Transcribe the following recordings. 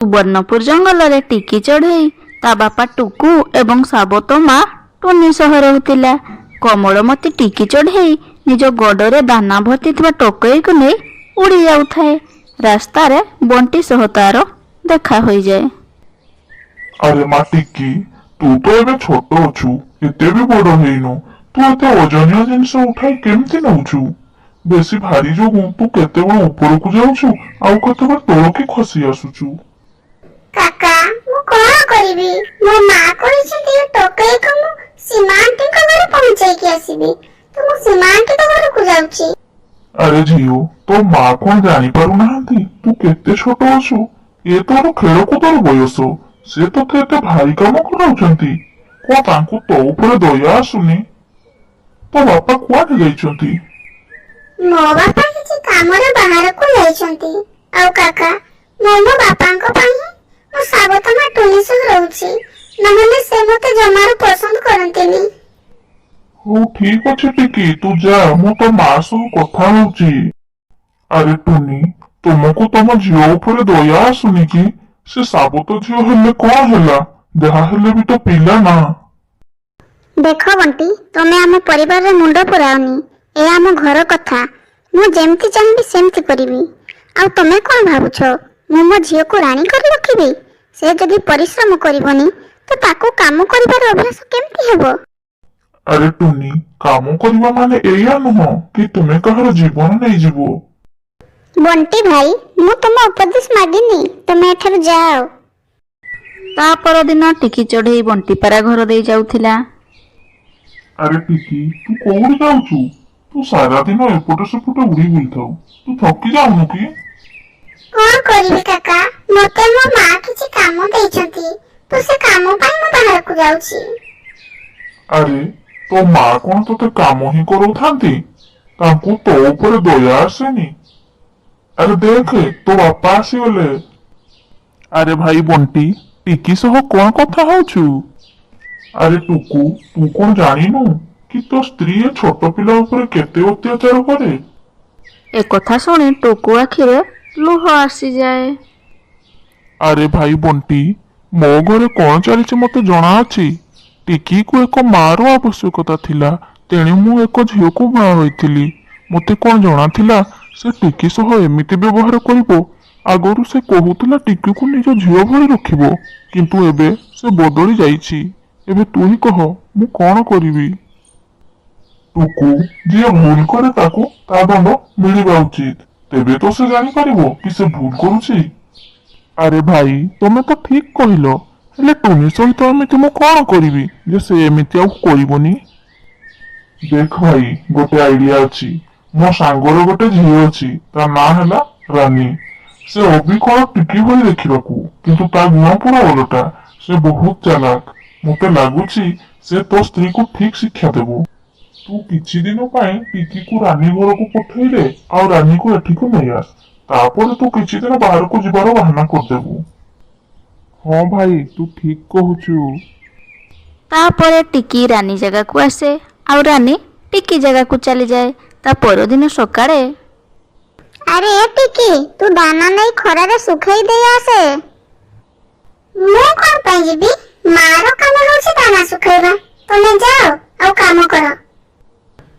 सुवर्णपुर जंगल रे टिकी चढ़ई ता बापा टुकु एवं साबत माँ टुनी सह रहुतिला। कमलमती टिकी चढ़ई निज गडरे दाना भर्ती टोकई को नहीं उड़ी जाउथाए। रास्ता रे बंटी सह तार देखा होई जाए। अरे माँ टिकी, तू तो एबे छोट अछु, एते भी बड़ हेइनु। तू एते ओजनिया जिनिस उठाई केमती नउछु? बेसी भारी जोगु तू केतेबेले उपरकु जाउछु आउ केतेबेले तळकी खसी आसुछु। काका मु कौन करिबी? मो मां कहिसेंती टोकई को मु सीमांटी को घर पहुंचाई के आसीबी। तो मु सीमांटी को घर को जाउची। अरे झियो, तो माँ कौन जानी पारु नाहंती तू केते छोट अछु? ए तोर खेलकुदर बयस, से तोते एते भारी काम कराउछंती। को तांकु तो ऊपर दया आसुनी? तो बापा कुआडे जाइछंती? मो बापा किछि काम रे बाहर को जाइछंती। आउ काका मो बापांको पई मो साबत मा टुनी सह रहउची। नहले से मते जमार पसंद करंतेनी। हो ठीक अछि टिकी, तू जा, मु तो माँ सह कथा होउची। अरे टुनी, तुमको तम झियो ऊपर दया आसुनी कि? से साबत झियो हेले कौन हेला? देहा हेले भी तो पिला ना। देखो बंटी, तमे आम परिवार रे मुंड पुराओनी। ए आम घर कथा। मु जेमती चाहबी सेमती करिवि। आ तमे कोन भाबुछो मु मो झियो को रानी कर रखिबी? से जदी परिश्रम करिवनी तो ताको काम करिवार अभ्यास केमती हेबो? अरे टुनी, काम करबा माने एया नुह कि तुमे कहर जीवन नै जीवो। बंटी भाई, मु तुम उपदेश मागिनी, तमे एठार जाओ। ता पर दिन टिकी चढ़ई बंटीपारा घर दे जाउथिला। अरे टिकी, तू कोउड जाउछु? तू सारा दिन एपटे सेपटे उड़ी बुलथाउ। तू थकी जाउनु कि? कोन करिवि काका, मते मो मां किछि काम देइछंती। तो से काम पई मु बाहर को जाउची। अरे तो माँ कौन तोते काम ही करौथांती? तांकु तो ऊपर दया आसेनी? अरे देख, तो बापा आसीगले। अरे भाई बंटी, टिकी सह कौन कथा होछु? अरे टुकु, तू कौन जानिनु कि तो स्त्री छोट पिला ऊपर केते अत्याचार करे? ए कथा सुनी टुकु आखिरे लुह आसी जाए। अरे भाई बंटी, मो घरे कौन चलीछि मते जणा अछि। टिकी को एक मार आवश्यकता थिला, तेणी मु एक झियो को बाहा होइथिली। मते कौन जणा थिला से टिकी सह एमिति व्यवहार करिवो। आगरु से कहूतला टिकी को निज झियो भଳି रखिबो, किंतु एबे से बदली जाइछि। एबे तू ही कह, मु कौन करिवि? टुकु, जे भूल करे ताको ता दंड मिलिबा उचित। तेबे तो से जानि परिबो कि से भूल करूछि। अरे भाई, तमे तो ठीक कहिलो, हेले टुनी सहित एमिति मु कौन करिवि जे से एमिति आउ करिवोनी? देख भाई, गोटे आइडिया अछि। मो सांगरो गोटे झियो अछि, ता ना हैला रानी। से अभी कौन टिकी भଳି देखिबाकू, किंतु ता गुण पूरा ओलटा। से बहुत चालाक। मते लागुछि से तो स्त्री को ठीक शिक्षा देबो। तू किछि दिन पई टिकी को रानी घर को पठेई दे आ रानी को एठी को नै आस। तापर तू किछि दिन बाहर को जिबारो बहाना कर देबो। हां भाई, तू ठीक कहूछु। तापरे टिकी रानी जगह को आसे और रानी टिकी जगह को चली जाए। ता पर दिन सकाळे, अरे ए टिकी, तू दाना नहीं खरा रे सुखाई दे आसे। मु कोन पई जिबी? मारो काम होछि दाना सुखाइबा। तमे जाओ आ काम करो।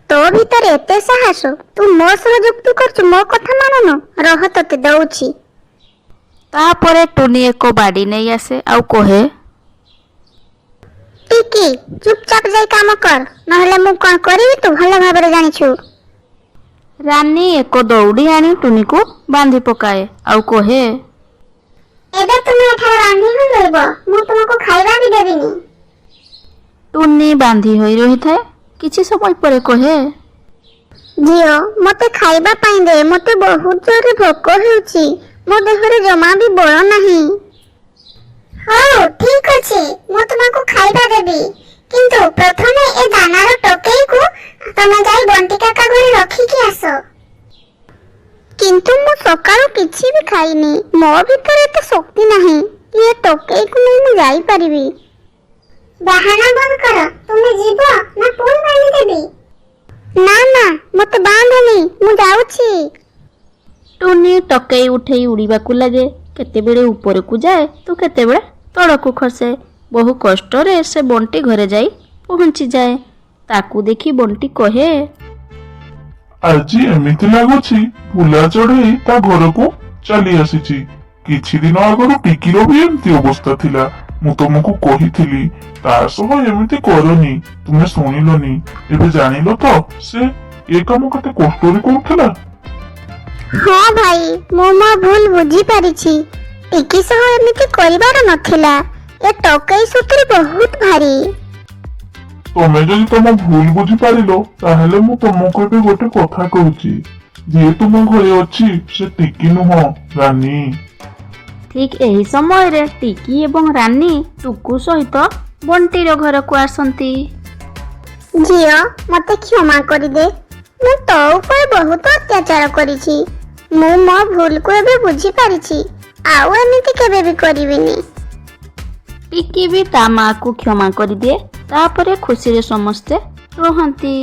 तो भीतर एते साहस? तू मो सह जुक्ति करछु, मो कथा माननु? रह तते दउछि। तापरे टुनी एक बाड़ी नहीं आसे आउ कहे, टिकी चुपचाप जाई काम कर, नहले मु कोन करिवि तू भलो भाबरे जानिछु। रानी एक दौड़ी आनी टुनी को बांधी पकाए आउ कहे, एबे तुमे एठार बांधी होई रहबो, मु तुमको खाइबा भी देबिनी। टुनी बांधी होई रही थाए। किछि समय परे कहे, झियो मते खाइबा पाई दे, मते बहुत जोरे भोक हेउची। मो देहरे जमा भी बळ नाही। हो ठीक अछि, मु तुमको खाइबा देबी, किंतु प्रथमे ए दानार टोकेई को तमे जाई बंटी काका घरे रखी कि आसो। किंतु मु सकाळो किछि भी खाइनी, मो भितर एते शक्ति नाही। ये टोकेई को नै मु जाई परिबी। बाहाना बंद कर, तुमे जीवो ना पुणी बांधी देबी? ना ना, मते बांधनी, मु जाउछि। टुनी टकेई उठेई उड़ीबाकू लगे। କେତେବେଳେ ଉପରକୁ ଯାଏ ତ କେତେବେଳେ ତଳକୁ ଖସେ। ବହୁ କଷ୍ଟରେ ସେ ବଣ୍ଟି ଘରେ ଯାଇ ପହଞ୍ଚିଯାଏ। ତାକୁ ଦେଖି ବଣ୍ଟି କହେ, ଆଜି ଏମିତି ଲାଗୁଛି ଭୁଲା ଚଢେଇ ତା ଘରକୁ ଚାଲି ଆସିଛି। କିଛି ଦିନ ଆଗରୁ ଟିକିର ବି ଏମିତି ଅବସ୍ଥା ଥିଲା। ମୁଁ ତମକୁ କହିଥିଲି ତା ସହ ଏମିତି କରନି, ତୁମେ ଶୁଣିଲନି। ଏବେ ଜାଣିଲ ତ ସେ ଏ କାମ କେତେ କଷ୍ଟରେ କରୁଥିଲା। ହଁ ଭାଇ, ମୁଁ ମୋ ଭୁଲ ବୁଝିପାରିଛି। ଟିକି ସହ ଏମିତି କରିବାର ନଥିଲା। ଏ ଟକେଇ ସତରେ ବହୁତ ଭାରି। ତମେ ଯଦି ତମ ଭୁଲ ବୁଝିପାରିଲ ତାହେଲେ ମୁଁ ତମକୁ ଏବେ ଗୋଟେ କଥା କହୁଛି। ଯିଏ ତୁମ ଘରେ ଅଛି ସେ ଟିକି ନୁହଁ, ରାନୀ। ଠିକ୍ ଏହି ସମୟରେ ଟିକି ଏବଂ ରାନୀ ଟୁକୁ ସହିତ ବଣ୍ଟିର ଘରକୁ ଆସନ୍ତି। ଝିଅ, ମତେ କ୍ଷମା କରିଦେ। ମୁଁ ତୋ ଉପରେ ବହୁତ ଅତ୍ୟାଚାର କରିଛି। ମୁଁ ମୋ ଭୁଲକୁ ଏବେ ବୁଝିପାରିଛି। ଆଉ ଏମିତି କେବେ ବି କରିବିନି। ଟିକି ବି ତା ମାଆକୁ କ୍ଷମା କରିଦିଏ। ତାପରେ ଖୁସିରେ ସମସ୍ତେ ରୁହନ୍ତି।